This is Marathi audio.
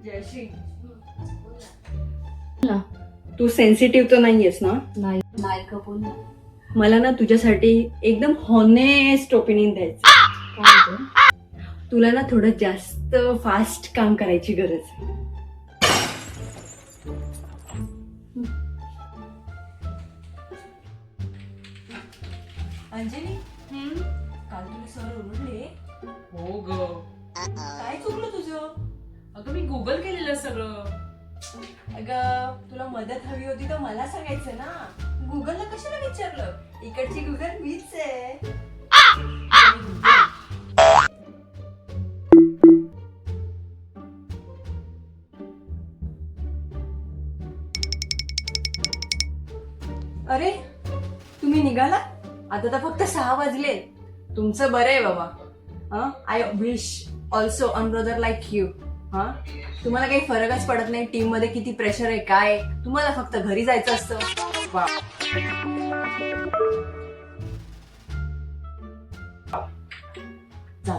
जयश्री, तू सेन्सिटिव्ह तर नाहीयेस ना? नाही नाही का बोल ना. मला ना तुझ्यासाठी एकदम हॉनेस्ट ओपिनियन द्यायचं. काय होतं? तुला ना थोडं जास्त फास्ट काम करायची गरज आहे. अंजली, काल तुला सर ओरडले. हो ग. काय चुकलं तुझं? अगं मी गुगल केलेलं सगळं. अगं तुला मदत हवी होती तर मला सांगायचं ना. गुगलला कशाला विचारलं? इकडची गुगल मीच आहे. अरे तुम्ही निघाला? आता तर फक्त 6 वाजले. तुमचं बरं आहे बाबा. I wish also an brother like you. तुम्हाला काही फरकच पडत नाही टीम मध्ये किती प्रेशर आहे काय. तुम्हाला फक्त घरी जायचं असतं. वा. जा.